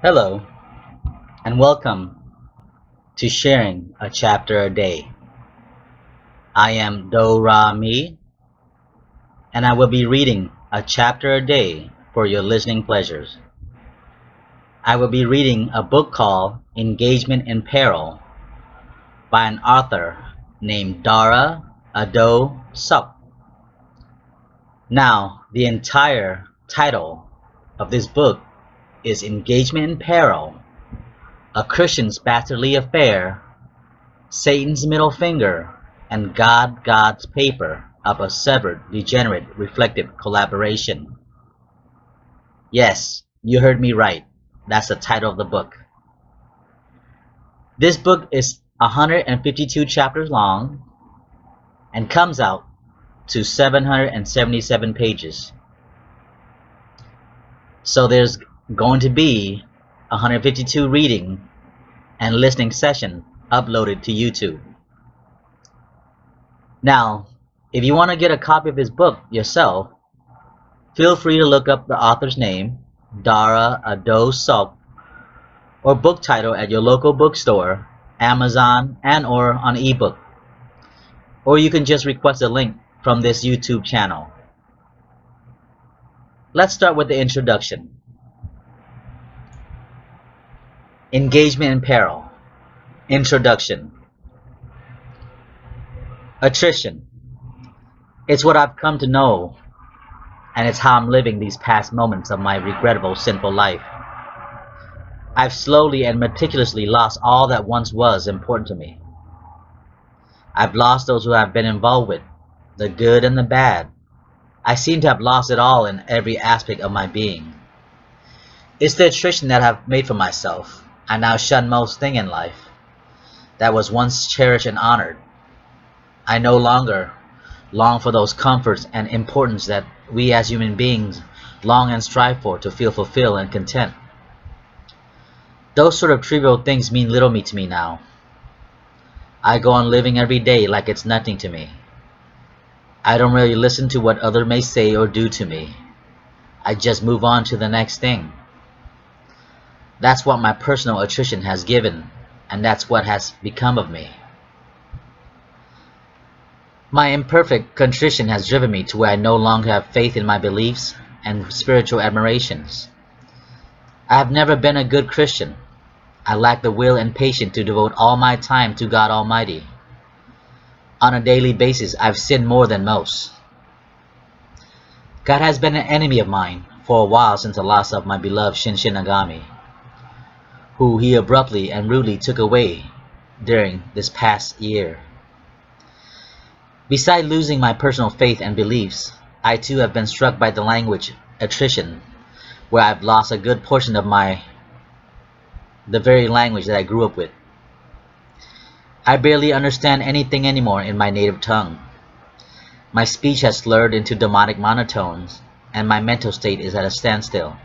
Hello, and welcome to Sharing a Chapter a Day. I am Dora, and I will be reading a chapter a day for your listening pleasures. I will be reading a book called Engagement in Peril by an author named Dara Odoe. Now, the entire title of this book is Engagement in Peril, a Christian's Bastardly Affair, Satan's Middle Finger, and God's Paper of a Severed, Degenerate, Reflective Collaboration. Yes, you heard me right. That's the title of the book. This book is 152 chapters long and comes out to 777 pages. So there's going to be 152 reading and listening session uploaded to YouTube. Now, if you want to get a copy of this book yourself, feel free to look up the author's name, Dara Odoe, or book title at your local bookstore, Amazon, and or on ebook. Or you can just request a link from this YouTube channel. Let's start with the introduction. Engagement in Peril. Introduction. Attrition. It's what I've come to know, and it's how I'm living these past moments of my regrettable, sinful life. I've slowly and meticulously lost all that once was important to me. I've lost those who I've been involved with, the good and the bad. I seem to have lost it all in every aspect of my being. It's the attrition that I've made for myself. I now shun most thing in life that was once cherished and honored. I no longer long for those comforts and importance that we as human beings long and strive for to feel fulfilled and content. Those sort of trivial things mean little to me now. I go on living every day like it's nothing to me. I don't really listen to what others may say or do to me. I just move on to the next thing. That's what my personal attrition has given, and that's what has become of me. My imperfect contrition has driven me to where I no longer have faith in my beliefs and spiritual admirations. I have never been a good Christian. I lack the will and patience to devote all my time to God Almighty. On a daily basis, I've sinned more than most. God has been an enemy of mine for a while since the loss of my beloved Shinshin Nagami, who he abruptly and rudely took away during this past year. Besides losing my personal faith and beliefs, I too have been struck by the language attrition, where I've lost a good portion of the very language that I grew up with. I barely understand anything anymore in my native tongue. My speech has slurred into demonic monotones, and my mental state is at a standstill.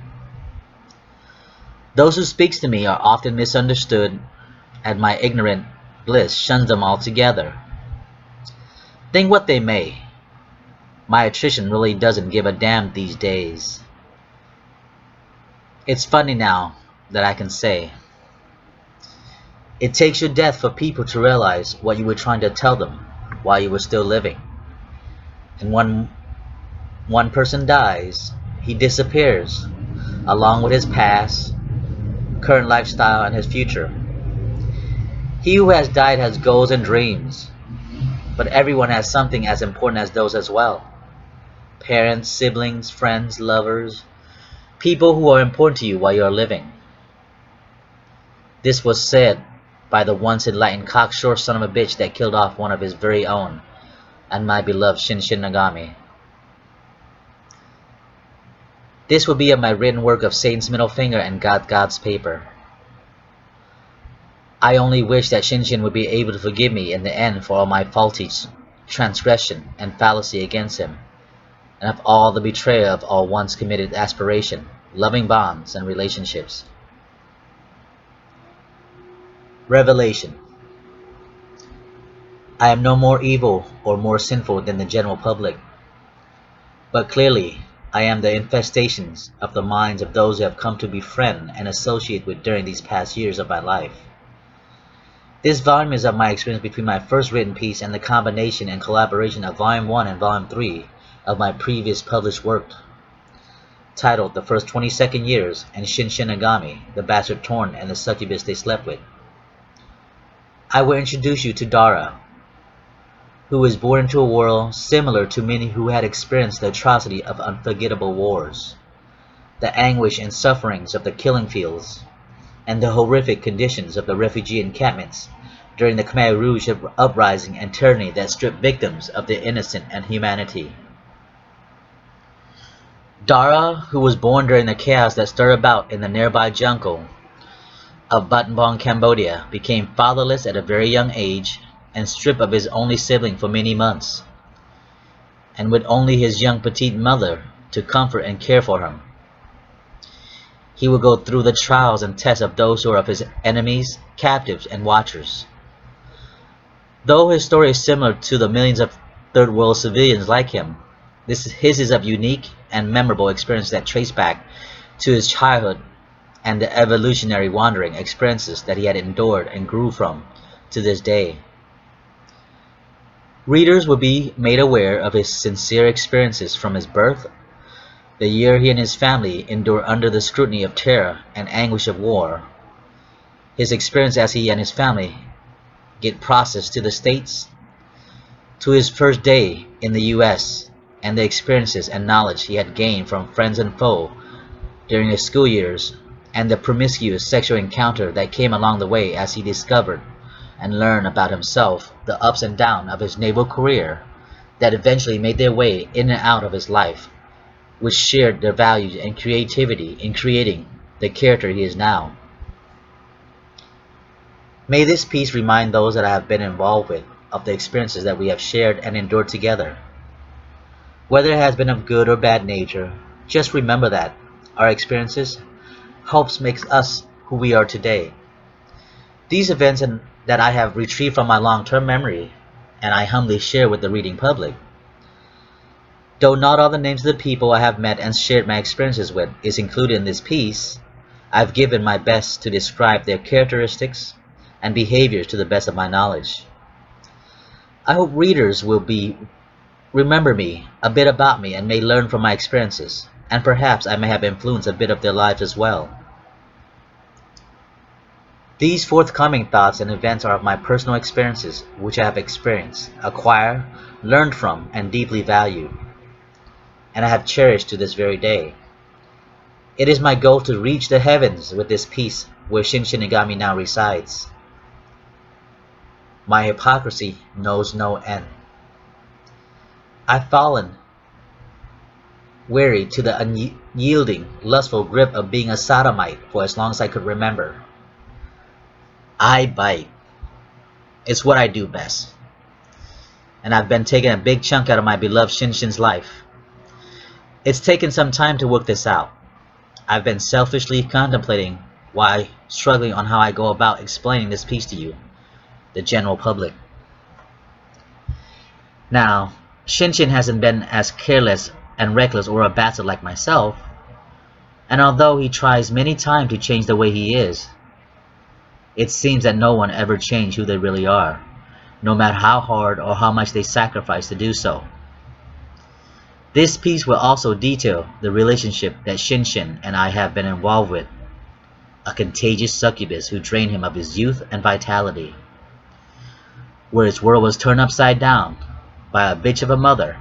Those who speak to me are often misunderstood, and my ignorant bliss shuns them altogether. Think what they may, my attrition really doesn't give a damn these days. It's funny now that I can say, it takes your death for people to realize what you were trying to tell them while you were still living. And when one person dies, he disappears, along with his past, current lifestyle, and his future. He who has died has goals and dreams, but everyone has something as important as those as well. Parents, siblings, friends, lovers, people who are important to you while you are living. This was said by the once enlightened cocksure son of a bitch that killed off one of his very own and my beloved Shinshin Nagami. This will be of my written work of Satan's Middle Finger and God's Paper. I only wish that Shinshin would be able to forgive me in the end for all my faulties, transgression, and fallacy against him, and of all the betrayal of all once committed aspiration, loving bonds, and relationships. Revelation. I am no more evil or more sinful than the general public, but clearly I am the infestations of the minds of those who have come to befriend and associate with during these past years of my life. This volume is of my experience between my first written piece and the combination and collaboration of Volume 1 and Volume 3 of my previous published work, titled The First 22nd Years and Shin Shinigami, the Bastard Torn and the Succubus They Slept With. I will introduce you to Dara, who was born into a world similar to many who had experienced the atrocity of unforgettable wars, the anguish and sufferings of the killing fields, and the horrific conditions of the refugee encampments during the Khmer Rouge uprising and tyranny that stripped victims of their innocence and humanity. Dara, who was born during the chaos that stirred about in the nearby jungle of Battambang, Cambodia, became fatherless at a very young age and stripped of his only sibling for many months, and with only his young petite mother to comfort and care for him. He will go through the trials and tests of those who are of his enemies, captives, and watchers. Though his story is similar to the millions of third world civilians like him, his is of unique and memorable experience that trace back to his childhood and the evolutionary wandering experiences that he had endured and grew from to this day. Readers will be made aware of his sincere experiences from his birth, the year he and his family endure under the scrutiny of terror and anguish of war, his experience as he and his family get processed to the States, to his first day in the U.S., and the experiences and knowledge he had gained from friends and foe during his school years, and the promiscuous sexual encounter that came along the way as he discovered and learned about himself, the ups and downs of his naval career that eventually made their way in and out of his life, which shared their values and creativity in creating the character he is now. May this piece remind those that I have been involved with of the experiences that we have shared and endured together. Whether it has been of good or bad nature, just remember that our experiences helps make us who we are today. These events that I have retrieved from my long-term memory, and I humbly share with the reading public. Though not all the names of the people I have met and shared my experiences with is included in this piece, I've given my best to describe their characteristics and behaviors to the best of my knowledge. I hope readers will remember me, a bit about me, and may learn from my experiences, and perhaps I may have influenced a bit of their lives as well. These forthcoming thoughts and events are of my personal experiences, which I have experienced, acquired, learned from, and deeply valued, and I have cherished to this very day. It is my goal to reach the heavens with this piece where Shin Shinigami now resides. My hypocrisy knows no end. I've fallen weary to the unyielding, lustful grip of being a sodomite for as long as I could remember. I bite. It's what I do best. And I've been taking a big chunk out of my beloved Shin-Shin's life. It's taken some time to work this out. I've been selfishly contemplating while struggling on how I go about explaining this piece to you, the general public. Now, Shin-Shin hasn't been as careless and reckless or a bastard like myself, and although he tries many times to change the way he is, it seems that no one ever changed who they really are, no matter how hard or how much they sacrifice to do so. This piece will also detail the relationship that Shin-Shin and I have been involved with, a contagious succubus who drained him of his youth and vitality, where his world was turned upside down by a bitch of a mother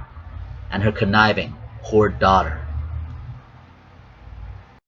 and her conniving, whore daughter.